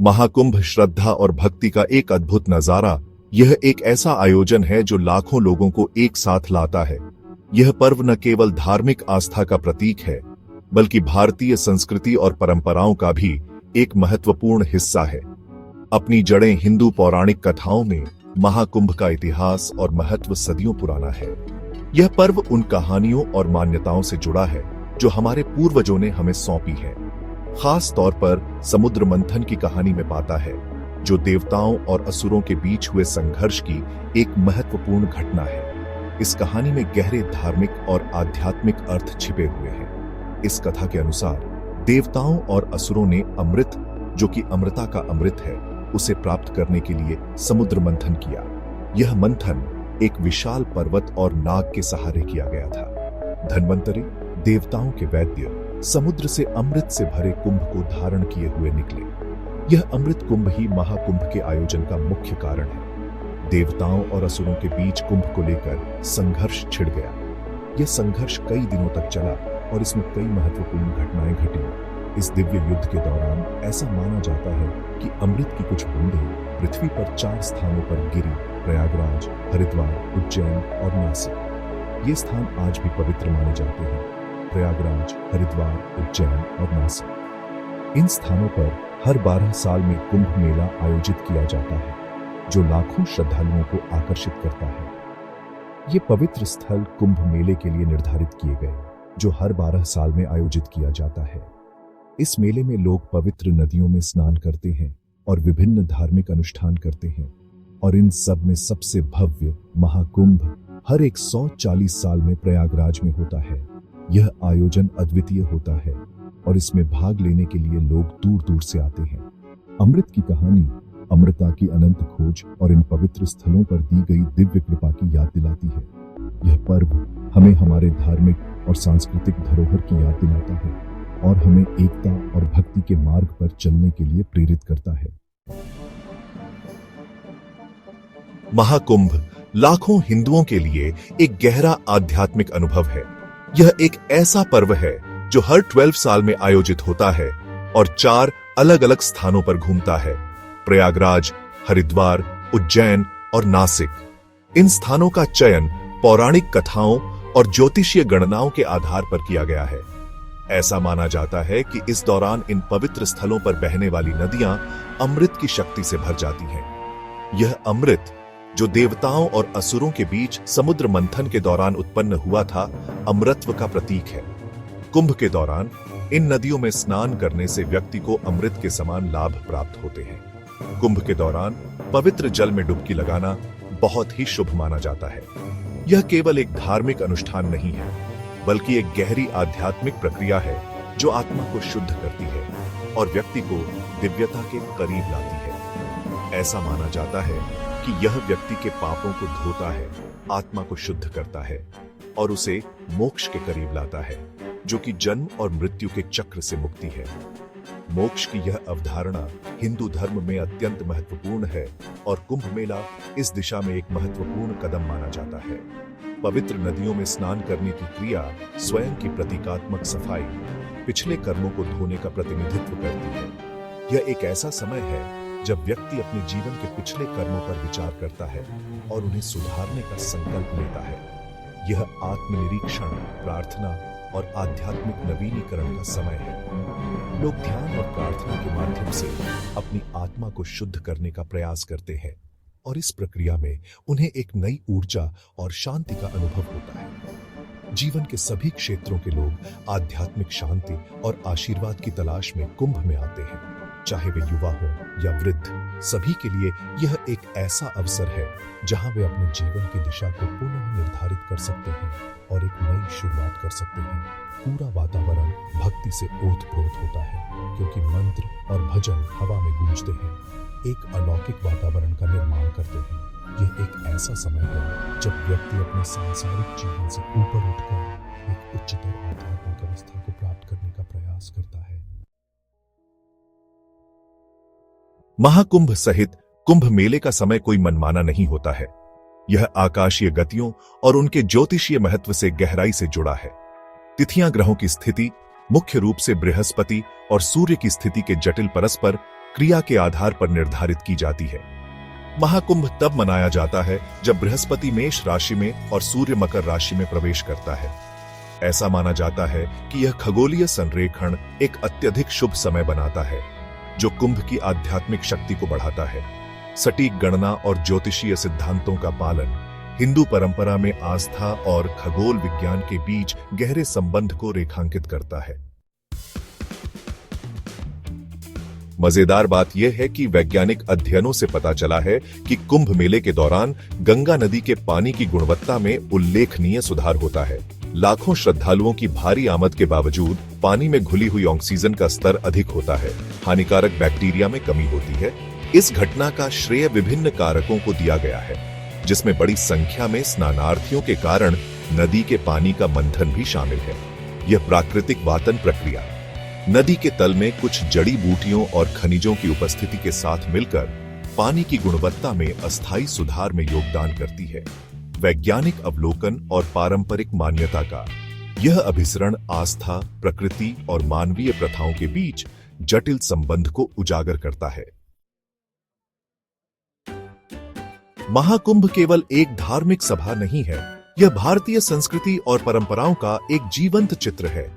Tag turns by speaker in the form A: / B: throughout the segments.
A: महाकुंभ श्रद्धा और भक्ति का एक अद्भुत नजारा। यह एक ऐसा आयोजन है जो लाखों लोगों को एक साथ लाता है। यह पर्व न केवल धार्मिक आस्था का प्रतीक है, बल्कि भारतीय संस्कृति और परंपराओं का भी एक महत्वपूर्ण हिस्सा है। अपनी जड़ें हिंदू पौराणिक कथाओं में महाकुंभ का इतिहास और महत्व सदियों पुराना है। यह पर्व उन कहानियों और मान्यताओं से जुड़ा है जो हमारे पूर्वजों ने हमें सौंपी है। खास तौर पर समुद्र मंथन की कहानी में पाता है, जो देवताओं और असुरों के बीच हुए संघर्ष की एक महत्वपूर्ण घटना है। इस कहानी में गहरे धार्मिक और आध्यात्मिक अर्थ छिपे हुए हैं। इस कथा के अनुसार देवताओं और असुरों ने अमृत, जो कि अमृता का अमृत है, उसे प्राप्त करने के लिए समुद्र मंथन किया। यह मंथन एक विशाल पर्वत और नाग के सहारे किया गया था। धन्वंतरी, देवताओं के वैद्य, समुद्र से अमृत से भरे कुंभ को धारण किए हुए निकले। यह अमृत कुंभ ही महाकुंभ के आयोजन का मुख्य कारण है। देवताओं और असुरों के बीच कुंभ को लेकर संघर्ष छिड़ गया। यह संघर्ष कई दिनों तक चला और इसमें कई महत्वपूर्ण घटनाएं घटी। इस दिव्य युद्ध के दौरान ऐसा माना जाता है कि अमृत की कुछ बूंदें पृथ्वी पर 4 स्थानों पर गिरी: प्रयागराज, हरिद्वार, उज्जैन और नासिक। ये स्थान आज भी पवित्र माने जाते हैं। प्रयागराज, हरिद्वार, उज्जैन और नासिक। इन स्थानों पर हर 12 साल में कुंभ मेला आयोजित किया जाता है, जो लाखों श्रद्धालुओं को आकर्षित करता है। ये पवित्र स्थल कुंभ मेले के लिए निर्धारित किए गए, जो हर 12 साल में आयोजित किया जाता है। इस मेले में लोग पवित्र नदियों में स्नान करते हैं और विभिन्न धार्मिक अनुष्ठान करते हैं। और इन सब में सबसे भव्य महाकुंभ हर 140 साल में प्रयागराज में होता है। यह आयोजन अद्वितीय होता है और इसमें भाग लेने के लिए लोग दूर दूर से आते हैं। अमृत की कहानी, अमृता की अनंत खोज और इन पवित्र स्थलों पर दी गई दिव्य कृपा की याद दिलाती है। यह पर्व हमें हमारे धार्मिक और सांस्कृतिक धरोहर की याद दिलाता है और हमें एकता और भक्ति के मार्ग पर चलने के लिए प्रेरित करता है। महाकुंभ लाखों हिंदुओं के लिए एक गहरा आध्यात्मिक अनुभव है। यह एक ऐसा पर्व है जो हर 12 साल में आयोजित होता है और 4 अलग अलग स्थानों पर घूमता है: प्रयागराज, हरिद्वार, उज्जैन और नासिक। इन स्थानों का चयन पौराणिक कथाओं और ज्योतिषीय गणनाओं के आधार पर किया गया है। ऐसा माना जाता है कि इस दौरान इन पवित्र स्थलों पर बहने वाली नदियां अमृत की शक्ति से भर जाती हैं। यह अमृत, जो देवताओं और असुरों के बीच समुद्र मंथन के दौरान उत्पन्न हुआ था, अमृतत्व का प्रतीक है। कुंभ के दौरान इन नदियों में स्नान करने से व्यक्ति को अमृत के समान लाभ प्राप्त होते हैं। कुंभ के दौरान पवित्र जल में डुबकी लगाना बहुत ही शुभ माना जाता है। यह केवल एक धार्मिक अनुष्ठान नहीं है, बल्कि एक गहरी आध्यात्मिक प्रक्रिया है जो आत्मा को शुद्ध करती है और व्यक्ति को दिव्यता के करीब लाती है। ऐसा माना जाता है कि यह व्यक्ति के पापों को धोता है, आत्मा को शुद्ध करता है और उसे मोक्ष के करीब लाता है, जो कि जन्म और मृत्यु के चक्र से मुक्ति है। मोक्ष की यह अवधारणा हिंदू धर्म में अत्यंत महत्वपूर्ण है और कुंभ मेला इस दिशा में एक महत्वपूर्ण कदम माना जाता है। पवित्र नदियों में स्नान करने की क्रिया स्वयं की प्रतीकात्मक सफाई, पिछले कर्मों को धोने का प्रतिनिधित्व करती है। यह एक ऐसा समय है जब व्यक्ति अपने जीवन के पिछले कर्मों पर विचार करता है और उन्हें सुधारने का संकल्प लेता है। यह आत्मनिरीक्षण, प्रार्थना और आध्यात्मिक नवीनीकरण का समय है। लोग ध्यान और प्रार्थना के माध्यम से अपनी आत्मा को शुद्ध करने का प्रयास करते हैं और इस प्रक्रिया में उन्हें एक नई ऊर्जा और शांति का अनुभव होता है। जीवन के सभी क्षेत्रों के लोग आध्यात्मिक शांति और आशीर्वाद की तलाश में कुंभ में आते हैं। चाहे वे युवा हो या वृद्ध, सभी के लिए यह एक ऐसा अवसर है जहां वे अपने जीवन की दिशा को पुनः निर्धारित कर सकते हैं और एक नई शुरुआत कर सकते हैं। पूरा वातावरण भक्ति से ओतप्रोत होता है, क्योंकि मंत्र और भजन हवा में गूंजते हैं, एक अलौकिक वातावरण का निर्माण करते हैं। यह एक ऐसा समय है जब व्यक्ति अपने सांसारिक जीवन से ऊपर उठकर एक उच्चतर आध्यात्मिक अवस्था को प्राप्त करने का प्रयास करता है। महाकुंभ सहित कुंभ मेले का समय कोई मनमाना नहीं होता है। यह आकाशीय गतियों और उनके ज्योतिषीय महत्व से गहराई से जुड़ा है। तिथियां, ग्रहों की स्थिति, मुख्य रूप से बृहस्पति और सूर्य की स्थिति के जटिल परस्पर क्रिया के आधार पर निर्धारित की जाती है। महाकुंभ तब मनाया जाता है जब बृहस्पति मेष राशि में और सूर्य मकर राशि में प्रवेश करता है। ऐसा माना जाता है कि यह खगोलीय संरेखण एक अत्यधिक शुभ समय बनाता है, जो कुंभ की आध्यात्मिक शक्ति को बढ़ाता है। सटीक गणना और ज्योतिषीय सिद्धांतों का पालन हिंदू परंपरा में आस्था और खगोल विज्ञान के बीच गहरे संबंध को रेखांकित करता है। मजेदार बात यह है कि वैज्ञानिक अध्ययनों से पता चला है कि कुंभ मेले के दौरान गंगा नदी के पानी की गुणवत्ता में उल्लेखनीय सुधार होता है। लाखों श्रद्धालुओं की भारी आमद के बावजूद पानी में घुली हुई ऑक्सीजन का स्तर अधिक होता है, हानिकारक बैक्टीरिया में कमी होती है। इस घटना का श्रेय विभिन्न कारकों को दिया गया है, जिसमें बड़ी संख्या में स्नानार्थियों के कारण नदी के पानी का मंथन भी शामिल है। यह प्राकृतिक वातन प्रक्रिया नदी के तल में कुछ जड़ी बूटियों और खनिजों की उपस्थिति के साथ मिलकर पानी की गुणवत्ता में अस्थायी सुधार में योगदान करती है। वैज्ञानिक अवलोकन और पारंपरिक मान्यता का यह अभिसरण आस्था, प्रकृति और मानवीय प्रथाओं के बीच जटिल संबंध को उजागर करता है। महाकुंभ केवल एक धार्मिक सभा नहीं है, यह भारतीय संस्कृति और परंपराओं का एक जीवंत चित्र है।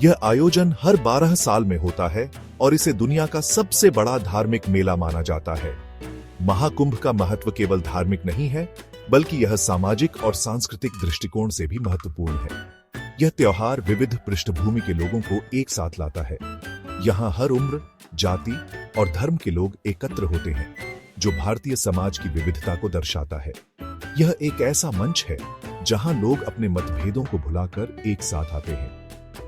A: यह आयोजन हर 12 साल में होता है और इसे दुनिया का सबसे बड़ा धार्मिक मेला माना जाता है। महाकुंभ का महत्व केवल धार्मिक नहीं है, बल्कि यह सामाजिक और सांस्कृतिक दृष्टिकोण से भी महत्वपूर्ण है। यह त्योहार विविध पृष्ठभूमि के लोगों को एक साथ लाता है। यहाँ हर उम्र, जाति और धर्म के लोग एकत्र होते हैं, जो भारतीय समाज की विविधता को दर्शाता है। यह एक ऐसा मंच है जहां लोग अपने मतभेदों को भुलाकर एक साथ आते हैं,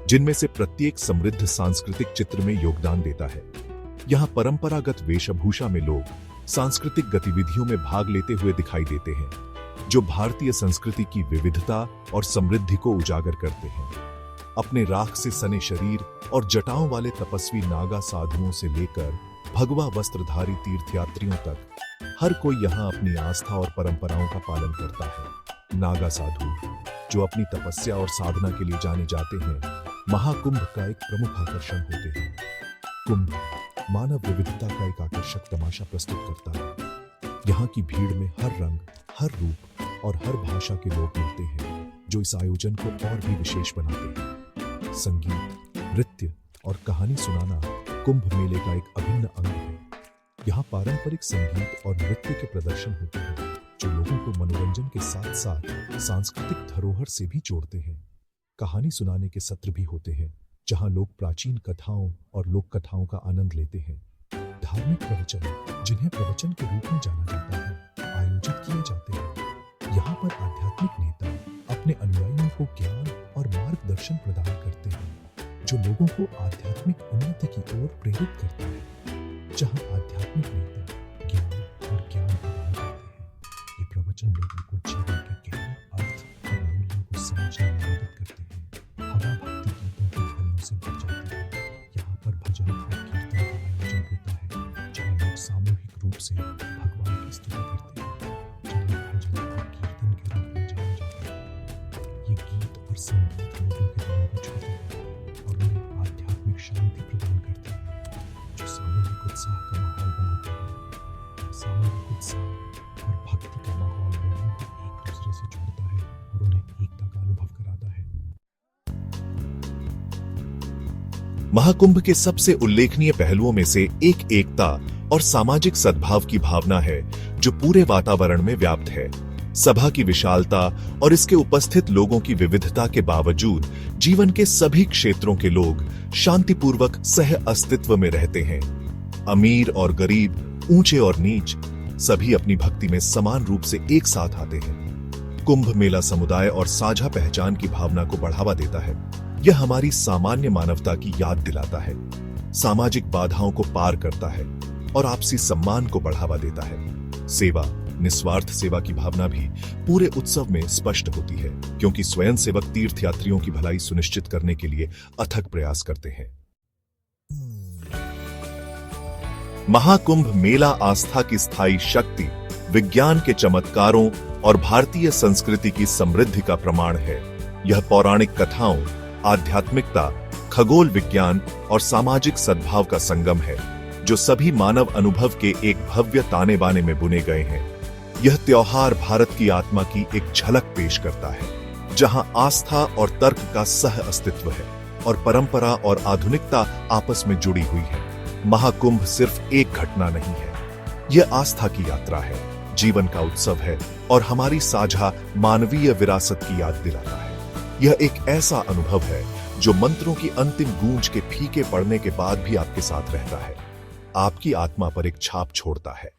A: जिनमें से प्रत्येक समृद्ध सांस्कृतिक चित्र में योगदान देता है। यहाँ परंपरागत वेशभूषा में लोग सांस्कृतिक गतिविधियों में भाग लेते हुए दिखाई देते हैं, जो भारतीय संस्कृति की विविधता और समृद्धि को उजागर करते हैं। अपने राख से सने शरीर और जटाओं वाले तपस्वी नागा साधुओं से लेकर भगवा वस्त्रधारी तीर्थयात्रियों तक, हर कोई यहाँ अपनी आस्था और परंपराओं का पालन करता है। नागा साधु, जो अपनी तपस्या और साधना के लिए जाने जाते हैं, महाकुंभ का एक प्रमुख आकर्षण होते हैं। कुंभ मानव विविधता का एक आकर्षक तमाशा प्रस्तुत करता है। यहाँ की भीड़ में हर रंग, हर रूप और हर भाषा के लोग मिलते हैं, जो इस आयोजन को और भी विशेष बनाते हैं। संगीत, नृत्य और कहानी सुनाना कुंभ मेले का एक अभिन्न अंग है। यहाँ पारंपरिक संगीत और नृत्य के प्रदर्शन होते हैं, जो लोगों को मनोरंजन के साथ साथ सांस्कृतिक धरोहर से भी जोड़ते हैं। कहानी सुनाने के सत्र भी होते हैं, जहां लोग प्राचीन कथाओं और लोक कथाओं का आनंद लेते हैं। धार्मिक प्रवचन, जिन्हें प्रवचन के रूप में जाना जाता है, आयोजित किए जाते हैं। यहाँ पर आध्यात्मिक नेता अपने अनुयायियों को ज्ञान और मार्गदर्शन प्रदान करते हैं, जो लोगों को आध्यात्मिक उन्नति की ओर प्रेरित करता है। जहाँ आध्यात्मिक नेता ज्ञान और ज्ञान प्रदान करते हैं, ये प्रवचन लोगों को जीवन के गहरे अर्थ और मूल्यों को समझने में मदद करते हैं। हवा भक्ति गीतों की ध्वनियों से भर जाती है। यहाँ पर भजन और कीर्तन का आयोजन होता है, जहाँ लोग सामूहिक रूप से भगवान की स्तुति करते हैं, जिन्हें भजन और कीर्तन के रूप में जाना जाता है। ये गीत और संगीत लोगों के दिलों को छूते हैं और उन्हें आध्यात्मिक शांति प्रदान करते हैं, जो सामूहिक उत्साह का माहौल बनाते हैं। सामूहिक उत्साह और भक्ति का माहौल लोगों को एक दूसरे से जोड़ता है और उन्हें एकता का अनुभव कराता है। महाकुंभ के सबसे उल्लेखनीय पहलुओं में से एक एकता और सामाजिक सद्भाव की भावना है, जो पूरे वातावरण में व्याप्त है। सभा की विशालता और इसके उपस्थित लोगों की विविधता के बावजूद जीवन के सभी क्षेत्रों के लोग शांतिपूर्वक सह अस्तित्व में रहते हैं। अमीर और गरीब, ऊंचे और नीच, सभी अपनी भक्ति में समान रूप से एक साथ आते हैं। कुंभ मेला समुदाय और साझा पहचान की भावना को बढ़ावा देता है। यह हमारी सामान्य मानवता की याद दिलाता है, सामाजिक बाधाओं को पार करता है और आपसी सम्मान को बढ़ावा देता है। सेवा, निस्वार्थ सेवा की भावना भी पूरे उत्सव में स्पष्ट होती है, क्योंकि स्वयंसेवक तीर्थयात्रियों की भलाई सुनिश्चित करने के लिए अथक प्रयास करते हैं। महाकुंभ मेला आस्था की स्थायी शक्ति, विज्ञान के चमत्कारों और भारतीय संस्कृति की समृद्धि का प्रमाण है। यह पौराणिक कथाओं, आध्यात्मिकता, खगोल विज्ञान और सामाजिक सद्भाव का संगम है, जो सभी मानव अनुभव के एक भव्य ताने बाने में बुने गए हैं। यह त्योहार भारत की आत्मा की एक झलक पेश करता है, जहां आस्था और तर्क का सह अस्तित्व है और परंपरा और आधुनिकता आपस में जुड़ी हुई है। महाकुंभ सिर्फ एक घटना नहीं है, यह आस्था की यात्रा है, जीवन का उत्सव है और हमारी साझा मानवीय विरासत की याद दिलाता है। यह एक ऐसा अनुभव है जो मंत्रों की अंतिम गूंज के फीके पड़ने के बाद भी आपके साथ रहता है, आपकी आत्मा पर एक छाप छोड़ता है।